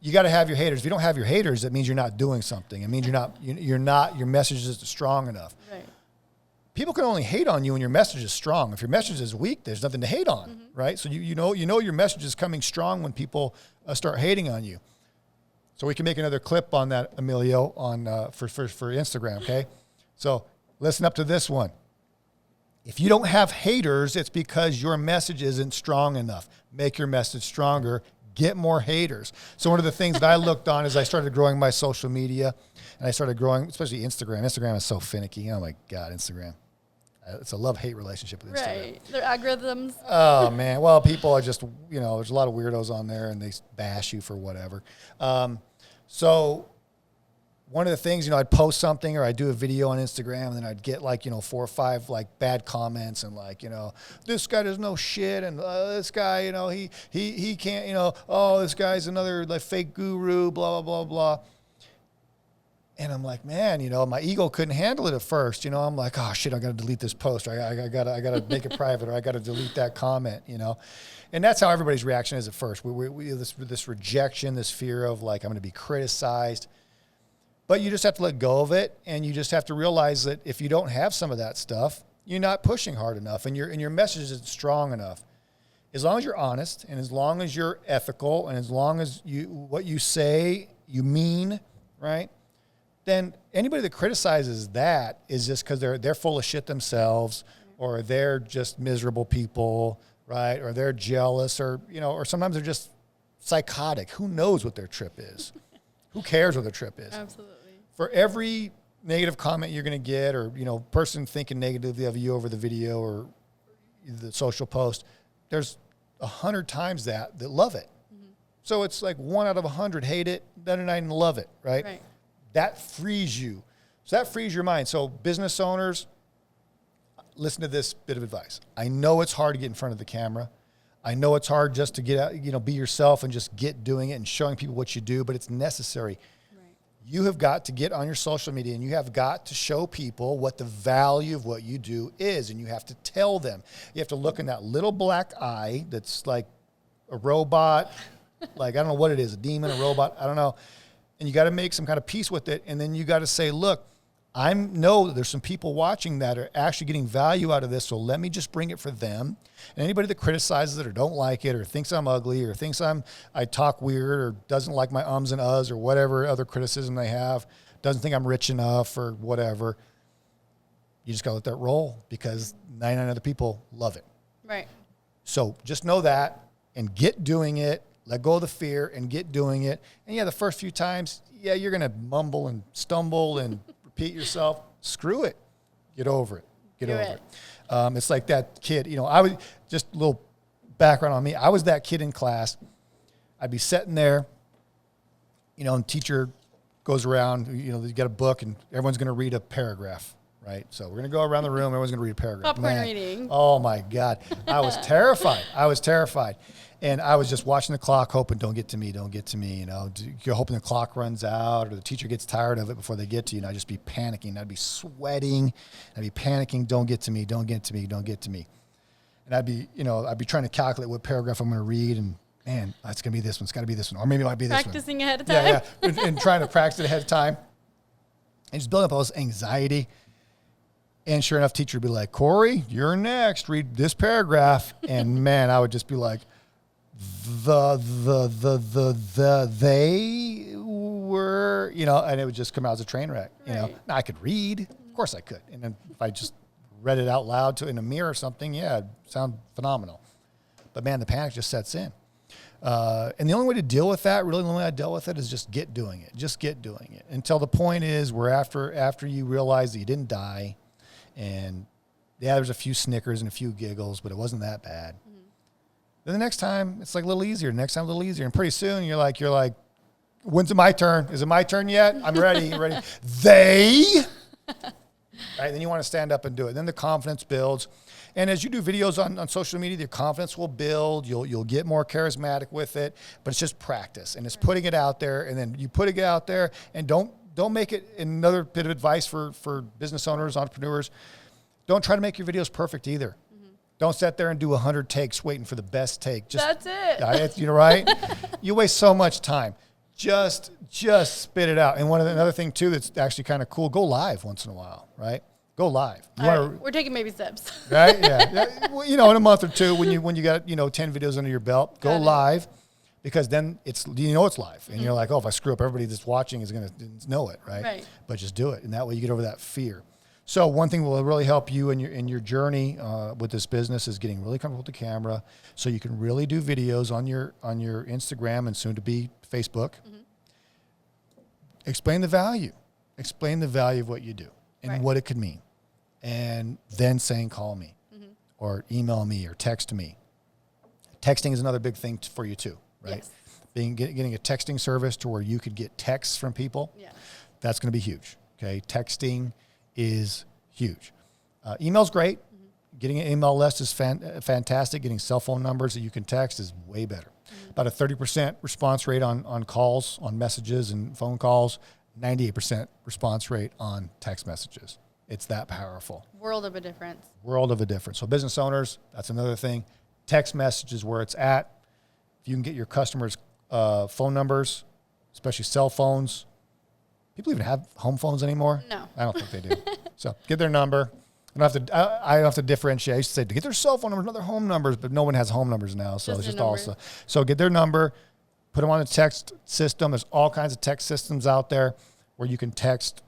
You got to have your haters. If you don't have your haters, that means you're not doing something. It means your message isn't strong enough. Right. People can only hate on you when your message is strong. If your message is weak, there's nothing to hate on, right? So you know your message is coming strong when people start hating on you. So we can make another clip on that, Emilio, on for Instagram, okay? So listen up to this one. If you don't have haters, it's because your message isn't strong enough. Make your message stronger. Get more haters. So one of the things that I looked on is I started growing my social media, and I started growing, especially Instagram. Instagram is so finicky. Oh my God, Instagram. It's a love-hate relationship with Instagram. Right. Their algorithms. Oh, man. Well, people are just, there's a lot of weirdos on there, and they bash you for whatever. So one of the things, I'd post something or I'd do a video on Instagram, and then I'd get 4 or 5 bad comments and this guy does no shit, and this guy, he can't, oh, this guy's another fake guru, blah, blah, blah, blah. And I'm like, man, my ego couldn't handle it at first. I'm like, oh shit, I got to delete this post. I got to make it private, or I got to delete that comment. And that's how everybody's reaction is at first. We this rejection, this fear of I'm going to be criticized. But you just have to let go of it, and you just have to realize that if you don't have some of that stuff, you're not pushing hard enough, and your message isn't strong enough. As long as you're honest, and as long as you're ethical, and as long as what you say you mean, right? then anybody that criticizes that is just because they're full of shit themselves, or they're just miserable people, right? Or they're jealous, or or sometimes they're just psychotic. Who knows what their trip is? Who cares what their trip is? Absolutely. For every negative comment you're going to get, or person thinking negatively of you over the video or the social post, there's 100 times that love it. Mm-hmm. So it's like 1 out of 100 hate it, 99 love it, right? Right. That frees you. So that frees your mind. So business owners, listen to this bit of advice. I know it's hard to get in front of the camera. I know it's hard just to get out, be yourself and just get doing it and showing people what you do, but it's necessary. Right. You have got to get on your social media, and you have got to show people what the value of what you do is, and you have to tell them. You have to look in that little black eye that's like a robot, like I don't know what it is, a demon, a robot, I don't know. And you got to make some kind of peace with it, and then you got to say, look, I know that there's some people watching that are actually getting value out of this, so let me just bring it for them. And anybody that criticizes it or don't like it or thinks I'm ugly or thinks I talk weird or doesn't like my ums and uhs or whatever other criticism they have, doesn't think I'm rich enough or whatever, you just got to let that roll, because 99 other people love it. Right. So just know that and get doing it. Let go of the fear and get doing it. And yeah, the first few times, yeah, you're going to mumble and stumble and repeat yourself. Screw it. Get over it. Get over it. It's like that kid, I was just a little background on me. I was that kid in class. I'd be sitting there, and teacher goes around, you got a book and everyone's going to read a paragraph, right? So we're going to go around the room. Everyone's going to read a paragraph. Popcorn reading. Oh my God. I was terrified. And I was just watching the clock, hoping, don't get to me. You're hoping the clock runs out or the teacher gets tired of it before they get to you. And I'd just be panicking. I'd be sweating. I'd be panicking, don't get to me. And I'd be trying to calculate what paragraph I'm going to read. And man, it's going to be this one. It's got to be this one. Or maybe it might be this one. Practicing ahead of time. Yeah. And trying to practice it ahead of time. And just building up all this anxiety. And sure enough, teacher would be like, Cory, you're next. Read this paragraph. And man, I would just be like, they were, and it would just come out as a train wreck. Now, I could read, of course I could. And then if I just read it out loud in a mirror or something, it'd sound phenomenal. But man, the panic just sets in. And the only way to deal with that, really the only way I dealt with it, is just get doing it. Just get doing it until the point is where after you realize that you didn't die, and yeah, there's a few snickers and a few giggles, but it wasn't that bad. Then the next time, it's like a little easier. Next time, a little easier. And pretty soon, you're like, when's it my turn? Is it my turn yet? I'm ready. Right? Then you want to stand up and do it. Then the confidence builds. And as you do videos on social media, your confidence will build. You'll get more charismatic with it. But it's just practice. And it's putting it out there. And then you putting it out there. And don't make it, another bit of advice for business owners, entrepreneurs, don't try to make your videos perfect either. Don't sit there and do 100 takes waiting for the best take. That's it. Right? You waste so much time. Just spit it out. And another thing too that's actually kind of cool, go live once in a while, right? Go live. We're taking baby steps. Right? Yeah. Well, in a month or two when you got 10 videos under your belt, go live, because then it's live. And you're like, oh, if I screw up, everybody that's watching is going to know it, right? But just do it. And that way you get over that fear. So one thing that will really help you in your journey with this business is getting really comfortable with the camera, so you can really do videos on your Instagram and soon to be Facebook. Mm-hmm. Explain the value of what you do and what it could mean, and then saying call me or email me or text me. Texting is another big thing for you too, right? Yes. Getting a texting service to where you could get texts from people. Yeah. That's going to be huge. Okay, texting is huge. Email's great. Mm-hmm. Getting an email list is fantastic. Getting cell phone numbers that you can text is way better. Mm-hmm. About a 30% response rate on calls, on messages and phone calls, 98% response rate on text messages. It's that powerful. World of a difference. So business owners, that's another thing. Text messages where it's at. If you can get your customers' phone numbers, especially cell phones. People even have home phones anymore? No. I don't think they do. So get their number. I don't have to differentiate. I used to say to get their cell phone numbers, not their home numbers, but no one has home numbers now. So it's just also. So get their number, put them on a text system. There's all kinds of text systems out there. where you can text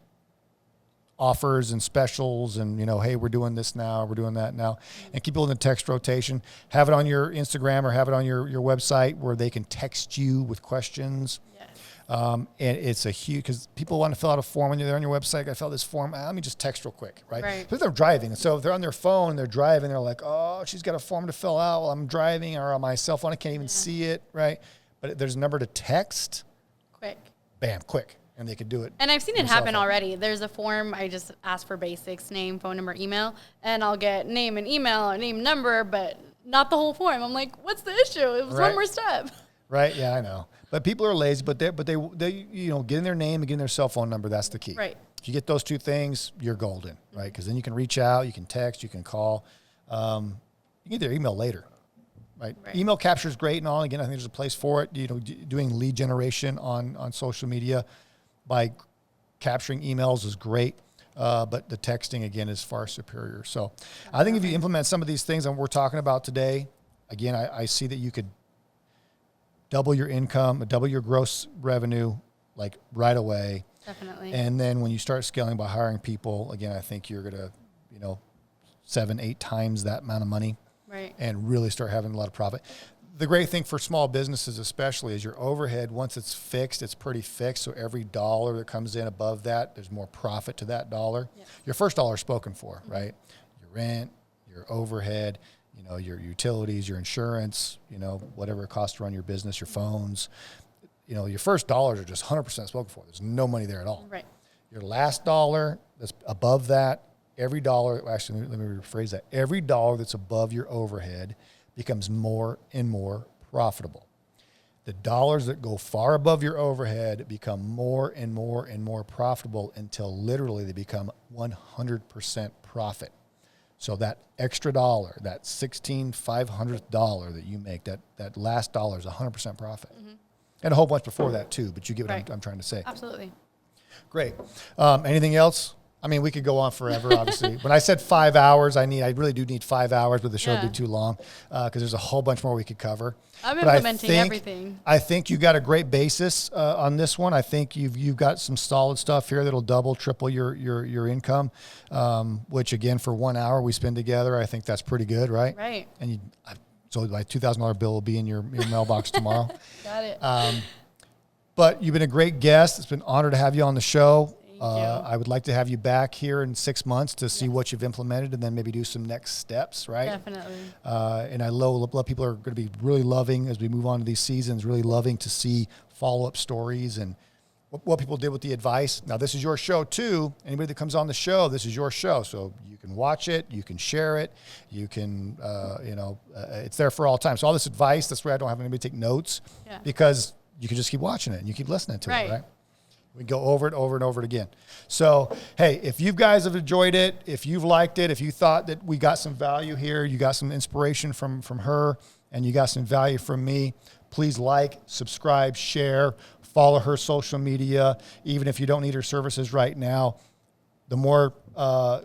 offers and specials and, hey, we're doing this now, we're doing that now, and keep it in the text rotation. Have it on your Instagram or have it on your website where they can text you with questions. Yes. And it's a huge, because people want to fill out a form when you're there on your website. I fill out this form. Let me just text real quick, right? But they're driving. And so if they're on their phone and they're driving, they're like, oh, she's got a form to fill out while I'm driving, or on my cell phone, I can't even see it, right? But there's a number to text. Quick. Bam, quick. And they could do it. And I've seen it happen already. There's a form. I just ask for basics, name, phone number, email, and I'll get name and email or name number, but not the whole form. I'm like, what's the issue? It was one more step. Right. Yeah, I know. But people are lazy, but they getting their name and getting their cell phone number, that's the key. Right. If you get those two things, you're golden, right? Because then you can reach out, you can text, you can call. You can get their email later. Right. Email capture is great and all. Again, I think there's a place for it. Doing lead generation on social media by capturing emails is great, but the texting, again, is far superior. So I think if you implement some of these things that we're talking about today, again, I see that you could double your income, double your gross revenue, like right away. Definitely. And then when you start scaling by hiring people, again, I think you're going to, 7-8 times that amount of money. Right. And really start having a lot of profit. The great thing for small businesses especially is your overhead, once it's fixed, it's pretty fixed. So every dollar that comes in above that, there's more profit to that dollar. Yes. Your first dollar is spoken for, right? Your rent, your overhead, your utilities, your insurance, whatever it costs to run your business, your phones. Your first dollars are just 100% spoken for. There's no money there at all. Right. Your last dollar that's above that, every dollar, actually, let me rephrase that. Every dollar that's above your overhead becomes more and more profitable. The dollars that go far above your overhead become more and more and more profitable until literally they become 100% profit. So that extra dollar, that $16,500 that you make, that last dollar is 100% profit. Mm-hmm. And a whole bunch before that too, but you get what I'm trying to say. Absolutely. Great. Anything else? I mean, we could go on forever, obviously. When I said 5 hours, I really do need 5 hours, but the show would be too long because there's a whole bunch more we could cover. I'm implementing everything. I think you got a great basis on this one. I think you've got some solid stuff here that'll double, triple your income, which again, for 1 hour we spend together, I think that's pretty good, right? Right. And so my $2,000 bill will be in your mailbox tomorrow. Got it. But you've been a great guest. It's been an honor to have you on the show. Thank you. I would like to have you back here in 6 months to see what you've implemented and then maybe do some next steps, right? Definitely. And I love people are going to be really loving as we move on to these seasons, really loving to see follow-up stories and what people did with the advice. Now, this is your show too. Anybody that comes on the show, this is your show. So you can watch it, you can share it, you can, it's there for all time. So all this advice, that's where I don't have anybody take notes because you can just keep watching it and you keep listening to it, right? We go over it, over and over it again. So, hey, if you guys have enjoyed it, if you've liked it, if you thought that we got some value here, you got some inspiration from her, and you got some value from me, please like, subscribe, share, follow her social media. Even if you don't need her services right now, the more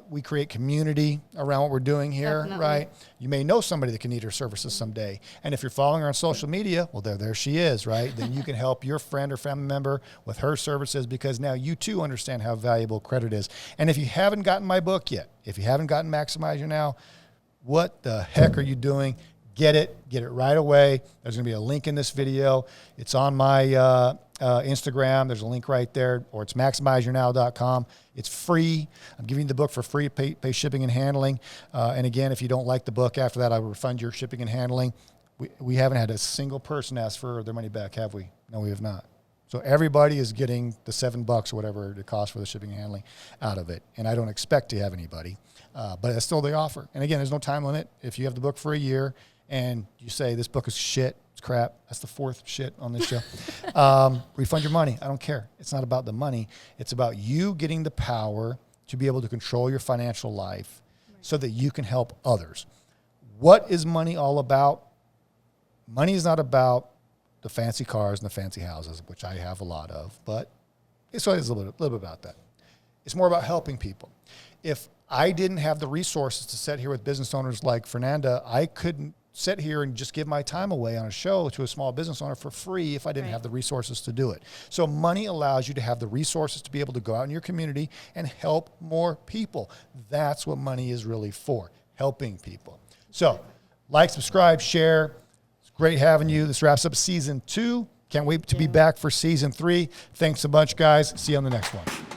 we create community around what we're doing here, right? You may know somebody that can need her services someday. And if you're following her on social media, well, there she is, right? Then you can help your friend or family member with her services because now you too understand how valuable credit is. And if you haven't gotten my book yet, if you haven't gotten Maximize Your Now, what the heck are you doing? Get it right away. There's going to be a link in this video. It's on my Instagram. There's a link right there, or it's maximizeyournow.com. It's free. I'm giving you the book for free. Pay shipping and handling. And again, if you don't like the book after that, I will refund your shipping and handling. We haven't had a single person ask for their money back, have we? No, we have not. So everybody is getting the $7 or whatever it costs for the shipping and handling out of it. And I don't expect to have anybody, but that's still the offer. And again, there's no time limit. If you have the book for a year and you say this book is shit, it's crap, that's the fourth shit on this show, refund your money. I don't care. It's not about the money. It's about you getting the power to be able to control your financial life so that you can help others. What is money all about? Money is not about the fancy cars and the fancy houses, which I have a lot of, but it's always a little bit about that. It's more about helping people. If I didn't have the resources to sit here with business owners like Fernanda, I couldn't sit here and just give my time away on a show to a small business owner for free if I didn't have the resources to do it. So money allows you to have the resources to be able to go out in your community and help more people. That's what money is really for, helping people. So like, subscribe, share. It's great having you. This wraps up season 2. Can't wait to be back for season 3. Thanks a bunch, guys. See you on the next one.